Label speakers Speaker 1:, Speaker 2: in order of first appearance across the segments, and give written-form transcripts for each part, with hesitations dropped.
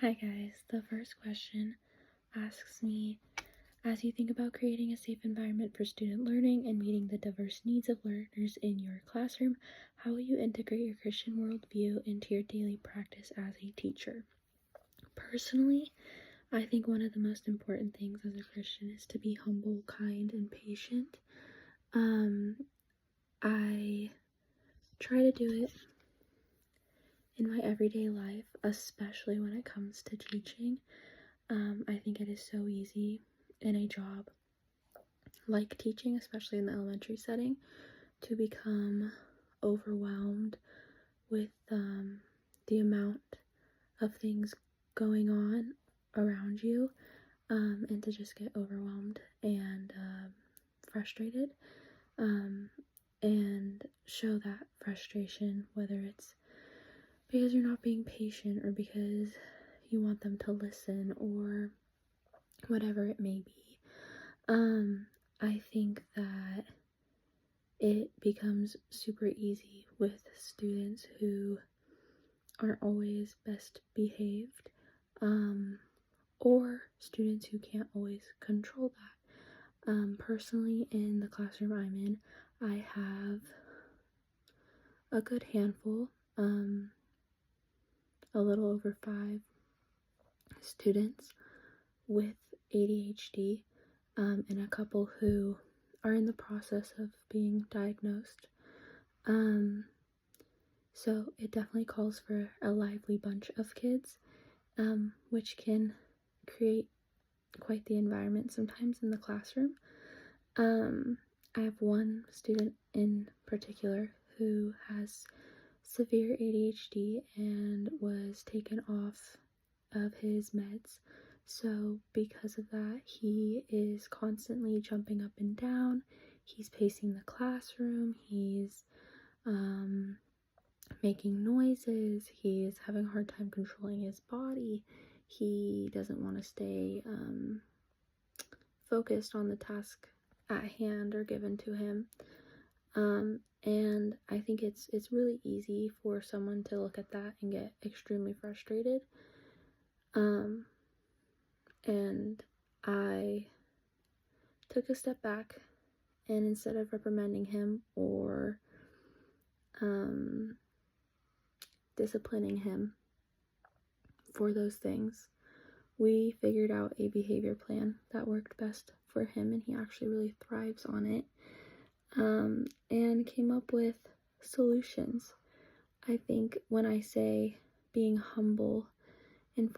Speaker 1: Hi guys, the first question asks me, as you think about creating a safe environment for student learning and meeting the diverse needs of learners in your classroom, how will you integrate your Christian worldview into your daily practice as a teacher? Personally, I think one of the most important things as a Christian is to be humble, kind, and patient. I try to do it in my everyday life, especially when it comes to teaching. I think it is so easy in a job like teaching, especially in the elementary setting, to become overwhelmed with the amount of things going on around you, and to just get overwhelmed and frustrated, and show that frustration, whether it's because you're not being patient or because you want them to listen or whatever it may be. I think that it becomes super easy with students who aren't always best behaved, or students who can't always control that. Personally, in the classroom I'm in, I have a good handful, a little over 5 students with ADHD, and a couple who are in the process of being diagnosed. So it definitely calls for a lively bunch of kids, which can create quite the environment sometimes in the classroom. I have one student in particular who has severe ADHD and was taken off of his meds. So because of that, he is constantly jumping up and down. He's pacing the classroom. He's making noises. He's having a hard time controlling his body. He doesn't want to stay focused on the task at hand or given to him. And I think it's really easy for someone to look at that and get extremely frustrated. And I took a step back, and instead of reprimanding him or disciplining him for those things, we figured out a behavior plan that worked best for him, and he actually really thrives on it, and came up with solutions. I think when I say being humble in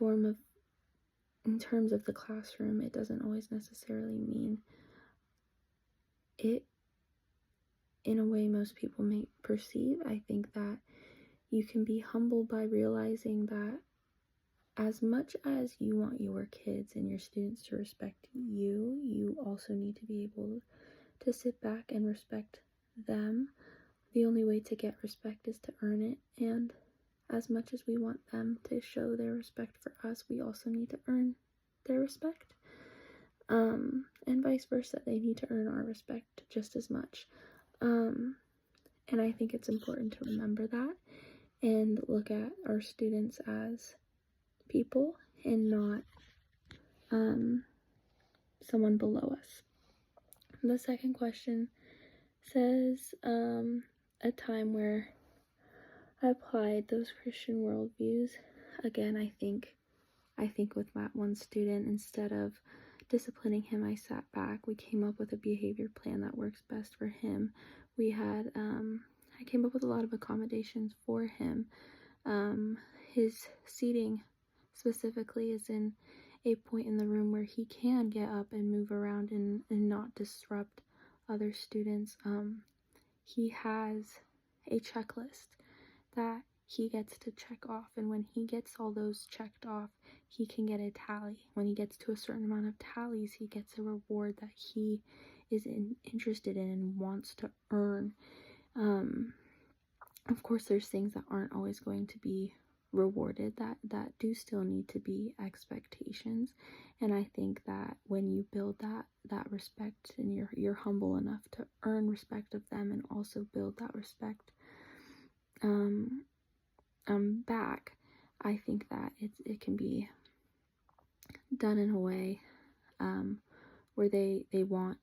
Speaker 1: terms of the classroom, it doesn't always necessarily mean it in a way most people may perceive. I think that you can be humble by realizing that as much as you want your kids and your students to respect you, you also need to be able to sit back and respect them. The only way to get respect is to earn it, and as much as we want them to show their respect for us, we also need to earn their respect, and vice versa. They need to earn our respect just as much, and I think it's important to remember that and look at our students as people and not someone below us. The second question says a time where I applied those Christian worldviews. Again, I think with that one student, instead of disciplining him, I sat back. We came up with a behavior plan that works best for him. I came up with a lot of accommodations for him. His seating specifically is in a point in the room where he can get up and move around and not disrupt other students. He has a checklist that he gets to check off, and when he gets all those checked off, he can get a tally. When he gets to a certain amount of tallies, he gets a reward that he is interested in and wants to earn. Of course, there's things that aren't always going to be rewarded, that do still need to be expectations, and I think that when you build that respect and you're humble enough to earn respect of them and also build that respect back, I think that it can be done in a way where they want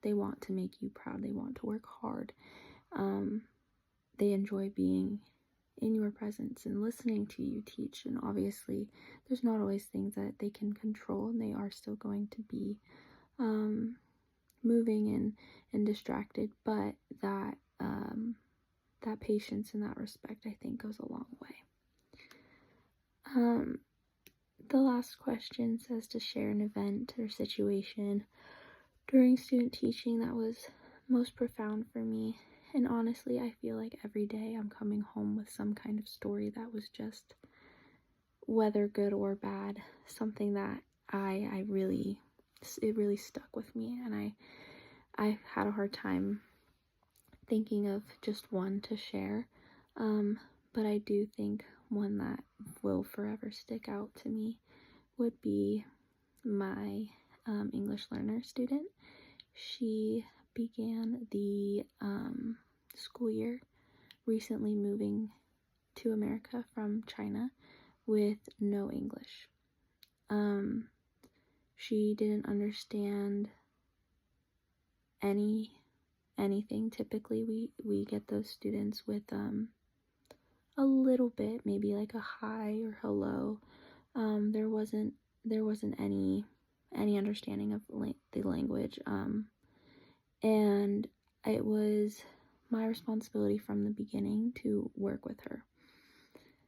Speaker 1: to make you proud. They want to work hard. They enjoy being in your presence and listening to you teach. And obviously, there's not always things that they can control, and they are still going to be moving and distracted. But that patience and that respect, I think, goes a long way. The last question says to share an event or situation during student teaching that was most profound for me. And honestly, I feel like every day I'm coming home with some kind of story that was just, whether good or bad, something that it really stuck with me. And I had a hard time thinking of just one to share. But I do think one that will forever stick out to me would be my English learner student. She began the school year recently moving to America from China with no English. She didn't understand anything. Typically we get those students with a little bit, maybe like a hi or hello. There wasn't any understanding of the language, and it was my responsibility from the beginning to work with her.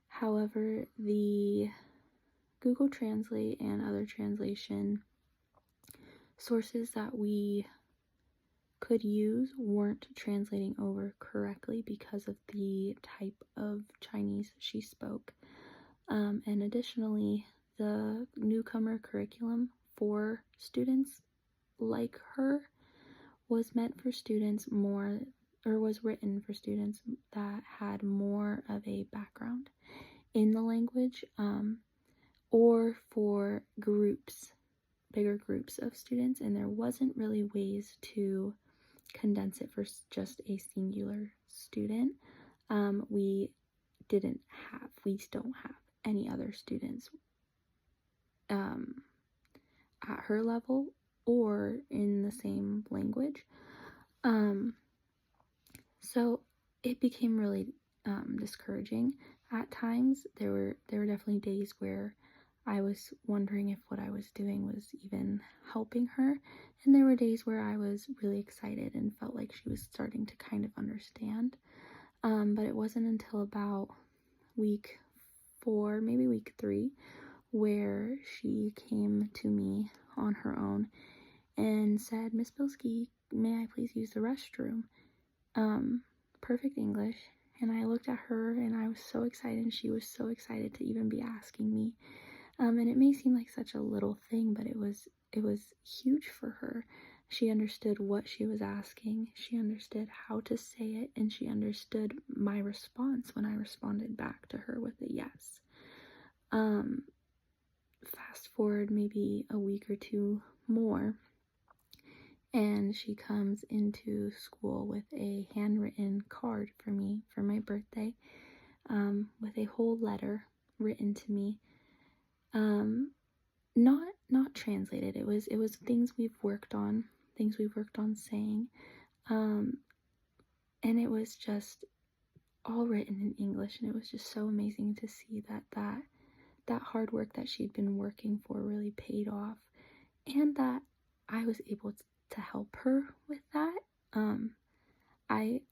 Speaker 1: However, the Google Translate and other translation sources that we could use weren't translating over correctly because of the type of Chinese she spoke. And additionally, the newcomer curriculum for students like her was written for students that had more of a background in the language, or for bigger groups of students, and there wasn't really ways to condense it for just a singular student. We don't have any other students at her level or in the same language. So it became really discouraging at times. There were definitely days where I was wondering if what I was doing was even helping her, and there were days where I was really excited and felt like she was starting to kind of understand. But it wasn't until about week 4, maybe week 3, where she came to me on her own and said, "Miss Bilski, may I please use the restroom?" Perfect English. And I looked at her and I was so excited, and she was so excited to even be asking me. And it may seem like such a little thing, but it was huge for her. She understood what she was asking, she understood how to say it, and she understood my response when I responded back to her with a yes. Fast forward maybe a week or 2 more, and she comes into school with a handwritten card for me for my birthday, with a whole letter written to me. Not translated. It was things we've worked on saying, and it was just all written in English, and it was just so amazing to see that hard work that she'd been working for really paid off, and that I was able to help her with that.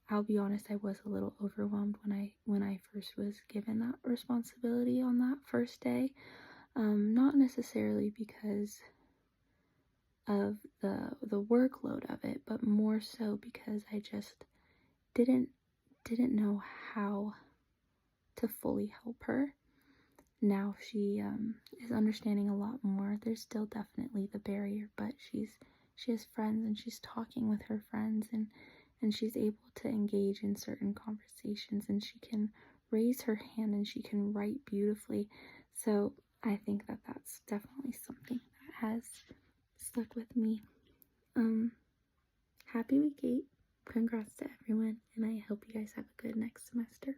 Speaker 1: I'll be honest, I was a little overwhelmed when I first was given that responsibility on that first day. Not necessarily because of the workload of it, but more so because I just didn't know how to fully help her. Now she is understanding a lot more. There's still definitely the barrier, but she has friends, and she's talking with her friends, and she's able to engage in certain conversations, and she can raise her hand, and she can write beautifully. So I think that that's definitely something that has stuck with me. Happy week 8. Congrats to everyone, and I hope you guys have a good next semester.